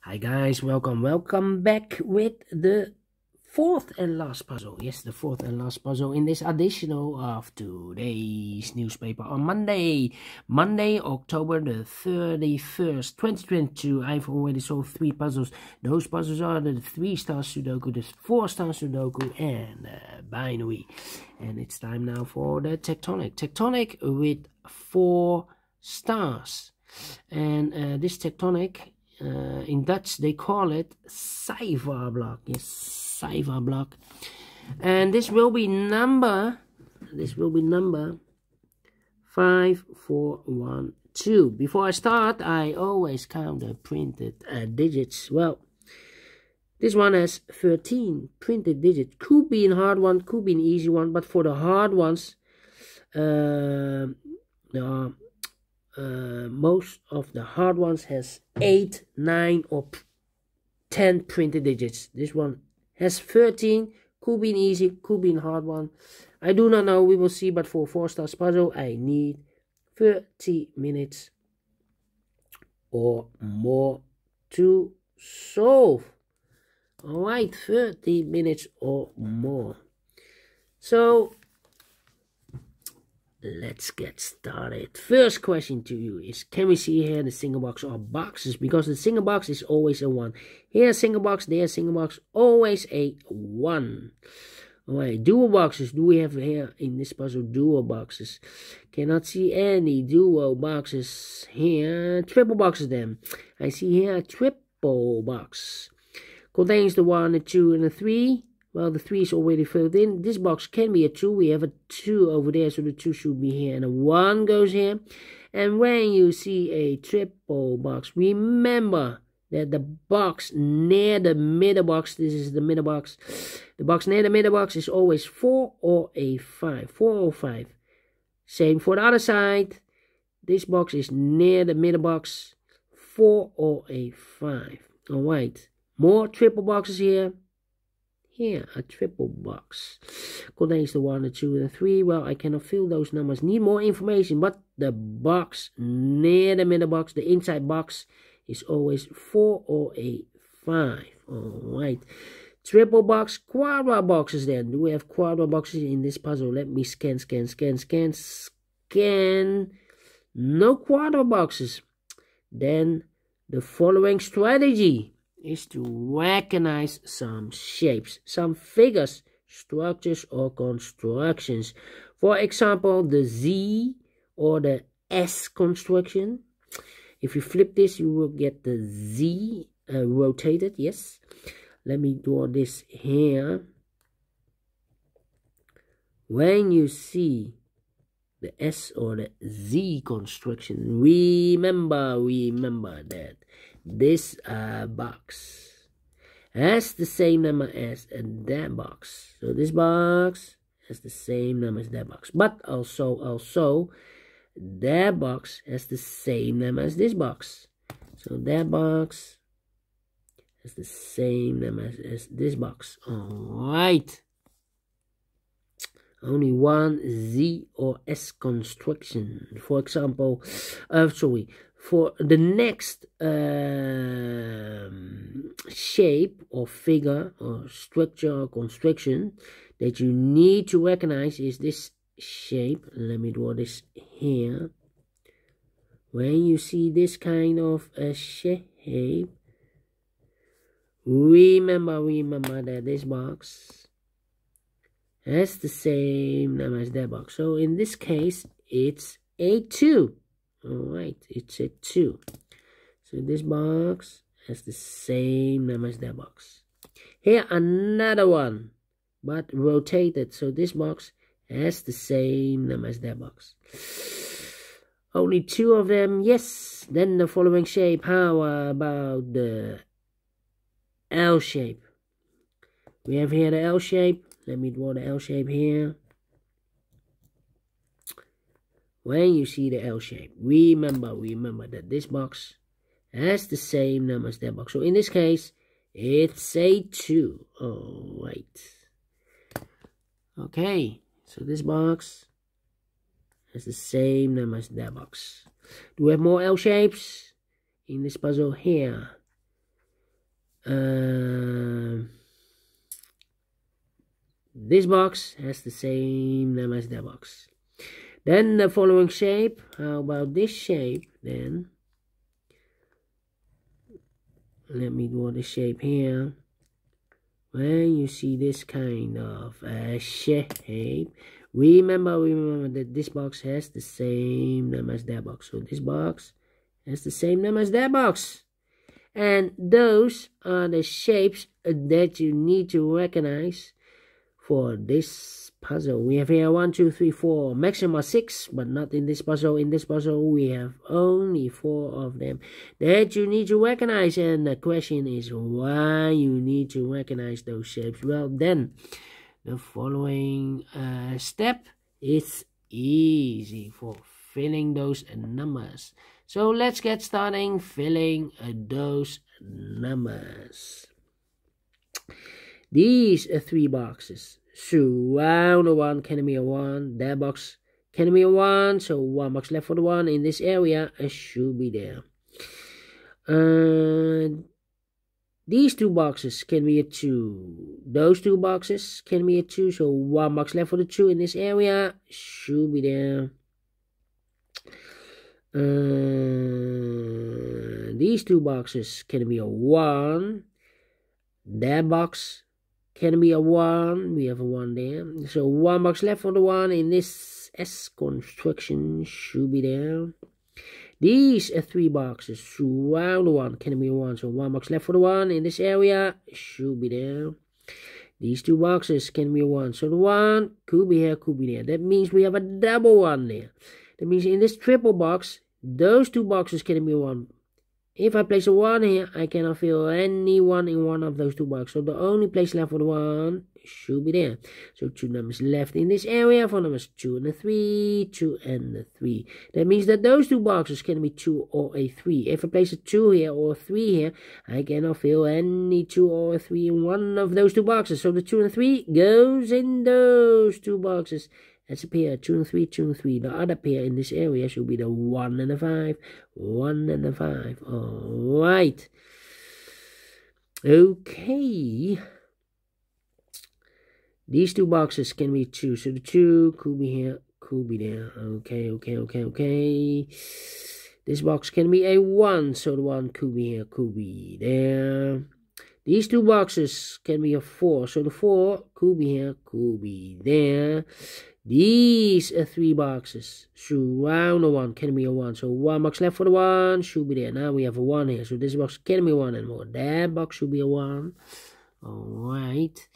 Hi guys, welcome back with the fourth and last puzzle. Yes, the fourth and last puzzle in this additional of today's newspaper on Monday, October the 31st, 2022. I've already solved 3 puzzles. Those puzzles are the 3-star Sudoku, the 4-star Sudoku, and the binary. And it's time now for the Tectonic with 4 stars. And this Tectonic, in Dutch they call it cijferblok. Yes, cijferblok. And this will be number 5412. Before I start, I always count the printed digits. Well, this one has 13 printed digits. Could be a hard one, could be an easy one, but for the hard ones, most of the hard ones has 8, 9 or 10 printed digits. This one has 13. Could be an easy, could be a hard one. I do not know, we will see. But for 4-star puzzle I need 30 minutes or more to solve. Alright, 30 minutes or more. So let's get started. First question to you is, can we see here the single box or boxes? Because the single box is always a 1. Here a single box, there a single box, always a 1. Alright, dual boxes. Do we have here in this puzzle dual boxes? Cannot see any dual boxes here. Triple boxes then. I see here a triple box. Contains the 1, the 2 and the 3. Well, the 3 is already filled in. This box can be a 2. We have a 2 over there, so the 2 should be here. And a 1 goes here. And when you see a triple box, remember that the box near the middle box, this is the middle box. The box near the middle box is always 4 or a 5. 4 or 5. Same for the other side. This box is near the middle box. 4 or a 5. Alright. More triple boxes here. Here, a triple box. Contains the 1, the 2, and the 3. Well, I cannot fill those numbers. Need more information. But the box near the middle box, the inside box, is always 4 or a 5. Alright. Triple box, quadra boxes then. Do we have quadra boxes in this puzzle? Let me scan. No quadra boxes. Then the following strategy is to recognize some shapes, some figures, structures or constructions. For example, the Z or the S construction. If you flip this, you will get the Z rotated. Yes. Let me draw this here. When you see the S or the Z construction, remember that this box has the same number as that box. So this box has the same number as that box. But also that box has the same number as this box. So that box has the same number as this box. Alright. Only one Z or S construction. For example, for the next shape or figure or structure or construction that you need to recognize is this shape. Let me draw this here. When you see this kind of a shape, remember that this box has the same number as that box. So in this case, it's a 2. Alright, it's a 2. So this box has the same number as that box. Here another one, but rotated. So this box has the same number as that box. Only 2 of them. Yes. Then the following shape. How about the L shape? We have here the L shape. Let me draw the L shape here. When you see the L shape, remember that this box has the same number as that box. So in this case, it's a 2. Alright. Okay, so this box has the same number as that box. Do we have more L shapes in this puzzle here? This box has the same name as that box. Then the following shape. How about this shape then? Let me draw the shape here. When you see this kind of shape, remember that this box has the same name as that box. So this box has the same name as that box. And those are the shapes that you need to recognize for this puzzle. We have here 1, 2, 3, 4, maximum 6, but not in this puzzle. In this puzzle, we have only 4 of them that you need to recognize. And the question is why you need to recognize those shapes. Well, then the following step is easy for filling those numbers. So let's get starting filling those numbers. These are 3 boxes. Surround the 1 can be a 1. That box can be a 1. So 1 box left for the 1 in this area should be there. These 2 boxes can be a 2. Those 2 boxes can be a 2. So 1 box left for the 2 in this area should be there. These 2 boxes can be a 1. That box can be a 1. We have a 1 there. So 1 box left for the 1 in this S construction should be there. These are 3 boxes. Surround the 1 can be a 1. So 1 box left for the 1 in this area should be there. These 2 boxes can be a 1. So the 1 could be here, could be there. That means we have a double 1 there. That means in this triple box, those 2 boxes can be 1. If I place a 1 here, I cannot fill any 1 in one of those 2 boxes. So the only place left for the 1 should be there. So 2 numbers left in this area for numbers 2 and a 3, 2 and a 3. That means that those 2 boxes can be 2 or a 3. If I place a 2 here or a 3 here, I cannot fill any 2 or a 3 in one of those 2 boxes. So the 2 and 3 goes in those 2 boxes. That's a pair, 2 and 3, 2 and 3. The other pair in this area should be the 1 and a 5, 1 and a 5. Alright. Okay. These 2 boxes can be 2. So the 2 could be here, could be there. Okay. This box can be a 1. So the 1 could be here, could be there. These 2 boxes can be a 4. So the 4 could be here, could be there. These are 3 boxes. Surround the 1 can be a 1. So 1 box left for the 1 should be there. Now we have a 1 here. So this box can be 1 and more. That box should be a 1. Alright.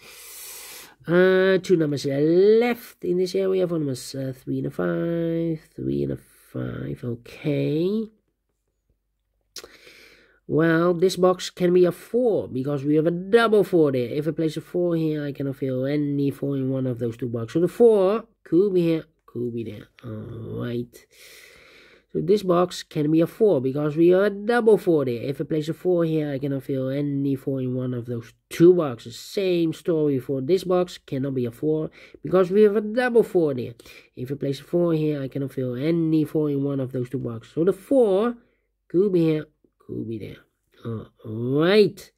2 numbers left in this area for numbers 3 and a 5. 3 and a 5. Okay. Well, this box can be a 4 because we have a double 4 there. If I place a 4 here, I cannot fill any 4 in one of those 2 boxes. So the 4 could be here, could be there. Alright. So this box can be a 4 because we have a double 4 there. If I place a 4 here, I cannot fill any 4 in one of those 2 boxes. Same story for this box, cannot be a 4 because we have a double 4 there. If I place a 4 here, I cannot fill any 4 in one of those 2 boxes. So the 4 could be here, could be there. Alright.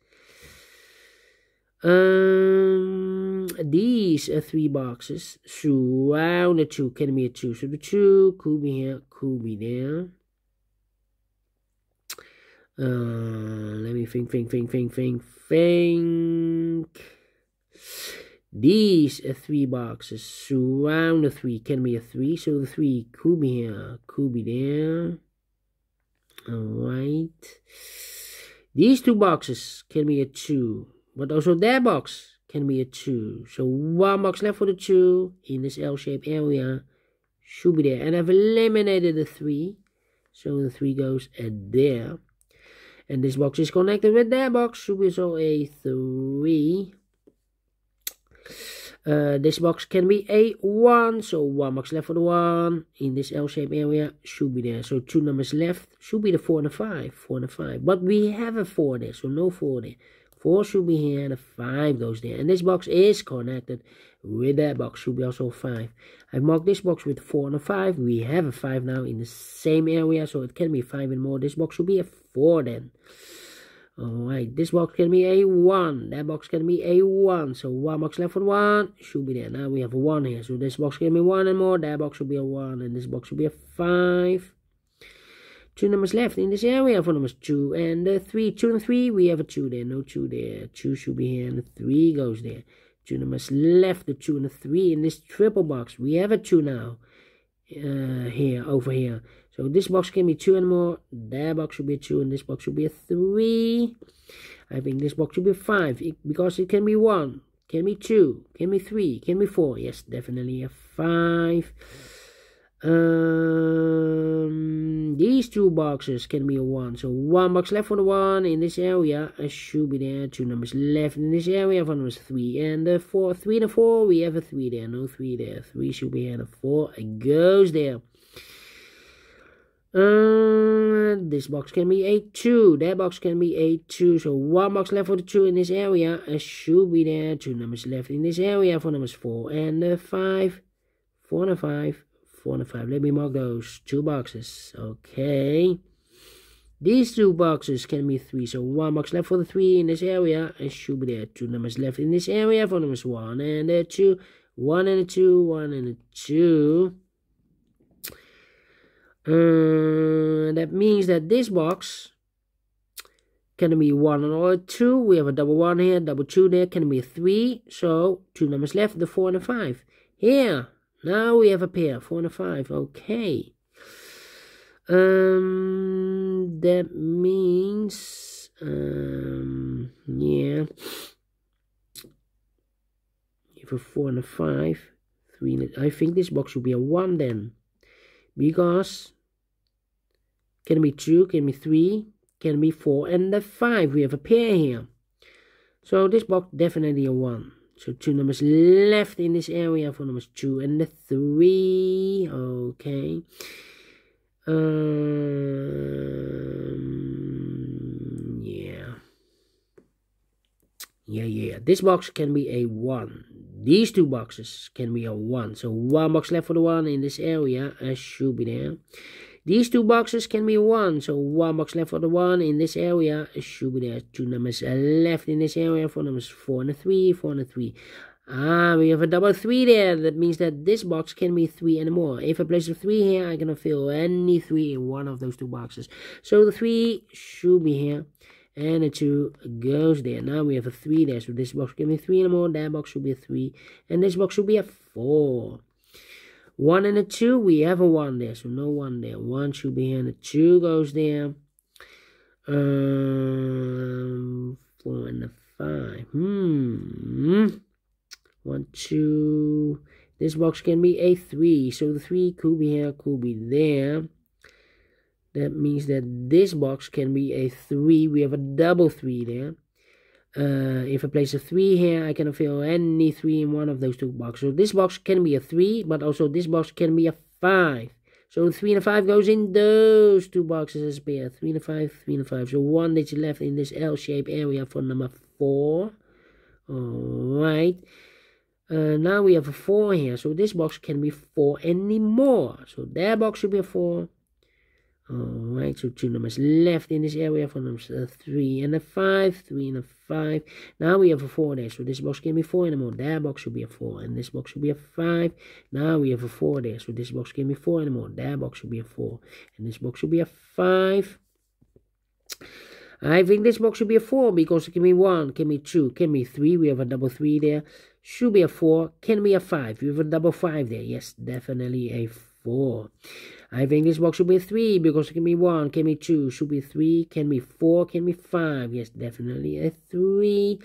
These are 3 boxes. Surround the 2 can be a 2. So the 2 could be here, could be there. Let me think. These are 3 boxes. Surround the 3 can be a 3. So the 3 could be here, could be there. Alright. These 2 boxes can be a 2. But also that box can be a 2. So 1 box left for the 2 in this L-shaped area should be there. And I've eliminated the 3. So the 3 goes there. And this box is connected with that box. Should be also a 3. This box can be a 1. So 1 box left for the 1 in this L-shaped area should be there. So 2 numbers left should be the 4 and the 5. 4 and the 5. But we have a 4 there. So no 4 there. 4 should be here, the 5 goes there. And this box is connected with that box, should be also 5. I've marked this box with 4 and a 5. We have a 5 now in the same area, so it can be 5 and more. This box should be a 4 then. Alright, this box can be a 1. That box can be a 1. So 1 box left for 1 should be there. Now we have a 1 here. So this box can be 1 and more. That box should be a 1. And this box should be a 5. 2 numbers left in this area for numbers 2 and 3. 2 and 3, we have a 2 there. No 2 there. 2 should be here and the 3 goes there. 2 numbers left, the 2 and the 3 in this triple box. We have a 2 now. Here, over here. So this box can be 2 and more. That box should be a 2 and this box should be a 3. I think this box should be a 5 because it can be 1, can be 2, can be 3, can be 4. Yes, definitely a 5. These 2 boxes can be a 1. So 1 box left for the 1 in this area. I should be there. 2 numbers left in this area for numbers 3 and 4. 3 and 4, we have a 3 there. No 3 there. 3 should be here and 4. It goes there. This box can be a 2. That box can be a 2. So 1 box left for the 2 in this area. I should be there. 2 numbers left in this area for numbers 4 and 5. 4 and 5. 4 and 5. Let me mark those 2 boxes. Okay. These 2 boxes can be 3. So 1 box left for the 3 in this area. I should be there. 2 numbers left in this area for numbers 1 and 2. 1 and 2. 1 and 2. That means that this box can be 1 or 2. We have a double 1 here, double 2 there. Can be a 3. So 2 numbers left, the 4 and the 5. Here, now we have a pair, 4 and a 5. Okay. That means, yeah. If a 4 and a 5, 3 and I think this box should be a 1 then. Because can be 2, can be 3, can be 4 and the 5. We have a pair here. So this box definitely a 1. So 2 numbers left in this area for numbers 2 and the 3. Okay. Yeah. This box can be a 1. These 2 boxes can be a 1. So 1 box left for the 1 in this area. I should be there. These 2 boxes can be a 1. So 1 box left for the 1 in this area. I should be there. 2 numbers left in this area for numbers 4 and 3. 4 and 3. We have a double 3 there. That means that this box can be 3 and more. If I place a 3 here, I cannot fill any 3 in one of those 2 boxes. So the 3 should be here. And a 2 goes there. Now we have a 3 there. So this box can be 3 and more. That box should be a 3. And this box should be a 4. 1 and a 2. We have a 1 there. So no 1 there. 1 should be here. And a 2 goes there. 4 and a 5. 1, 2. This box can be a 3. So the 3 could be here. Could be there. That means that this box can be a 3. We have a double 3 there. If I place a 3 here, I cannot fill any 3 in one of those 2 boxes. So this box can be a 3, but also this box can be a 5. So 3 and a 5 goes in those 2 boxes as a pair. 3 and a 5, 3 and a 5. So 1 that's left in this L-shaped area for number 4. Alright. Now we have a 4 here. So this box can be 4 anymore. So that box should be a 4. Alright, so 2 numbers left in this area for numbers 3 and a 5, 3 and a 5. Now we have a 4 there, so this box can be 4 anymore. That box should be a 4, and this box should be a 5. Now we have a 4 there, so this box can be 4 anymore. That box should be a 4, and this box should be a 5. I think this box should be a 4 because it can be 1, can be 2, can be 3. We have a double 3 there. Should be a 4, can be a 5. We have a double 5 there. Yes, definitely a 4. I think this box should be a 3 because it can be 1, can be 2, should be 3, can be 4, can be 5. Yes, definitely a 3.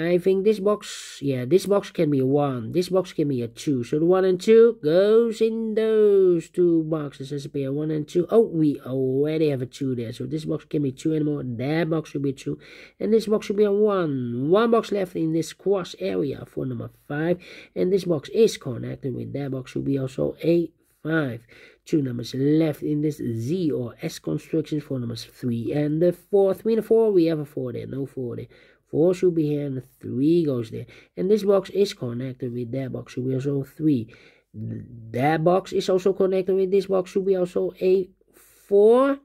I think this box, yeah, this box can be a 1. This box can be a 2. So the 1 and 2 goes in those 2 boxes as a pair. 1 and 2. Oh, we already have a 2 there. So this box can be 2 and more. That box should be 2. And this box should be a 1. 1 box left in this cross area for number 5. And this box is connected with that box should be also a 5. 2 numbers left in this Z or S construction for numbers 3 and the 4. 3 and 4, we have a 4 there. No 4 there. 4 should be here and the 3 goes there. And this box is connected with that box should be also 3. That box is also connected with this box should be also a 4.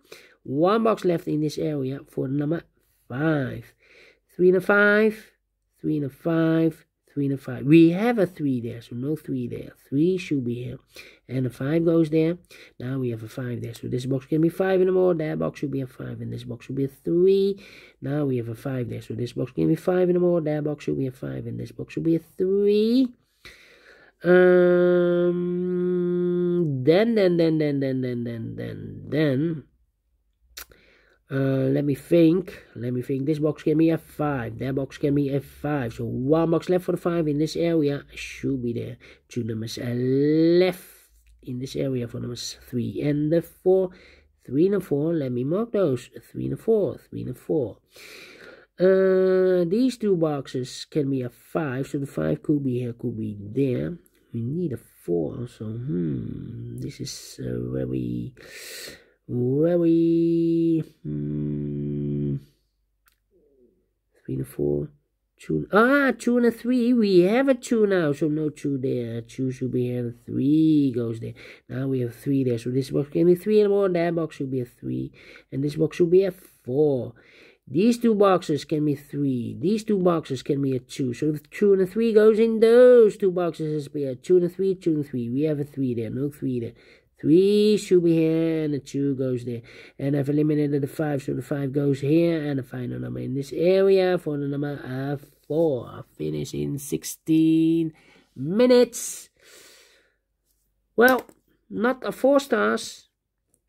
1 box left in this area for the number 5. 3 and a 5, 3 and a 5, 3 and a 5. We have a 3 there, so no 3 there. 3 should be here. And a 5 goes there. Now we have a 5 there. So this box can be 5 anymore. That box should be a 5. And this box should be a 3. Now we have a 5 there. So this box can be 5 anymore. That box should be a 5. And this box should be a 3. Then let me think. This box can be a 5. That box can be a 5. So 1 box left for the 5 in this area should be there. 2 numbers left in this area for numbers 3 and the 4. 3 and 4. Let me mark those. 3 and 4. 3 and 4. These 2 boxes can be a 5. So the 5 could be here, could be there. We need a 4 also. This is very 3 and 4. 2. 2 and a 3. We have a 2 now, so no 2 there. 2 should be here. 3 goes there. Now we have 3 there. So this box can be 3 and more. That box should be a 3, and this box should be a 4. These 2 boxes can be 3. These 2 boxes can be a 2. So the 2 and a 3 goes in those 2 boxes. Be a 2 and a 3, 2 and a 3. We have a 3 there. No 3 there. 3 should be here, and the 2 goes there. And I've eliminated the 5, so the 5 goes here, and the final number in this area for the number 4. I'll finish in 16 minutes. Well, not a 4 stars.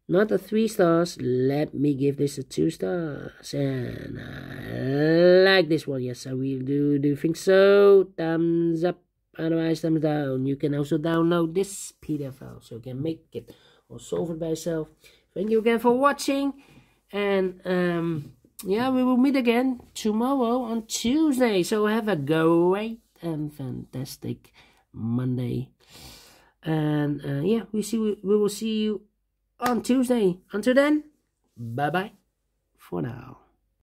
Not a 3 stars. Let me give this a 2 stars. And I like this one. Yes, I will do. Do you think so? Thumbs up. Otherwise, thumbs down. You can also download this PDF file so you can make it or solve it by yourself. Thank you again for watching. And yeah, we will meet again tomorrow on Tuesday. So have a great and fantastic Monday. And yeah, we will see you on Tuesday. Until then, bye bye for now.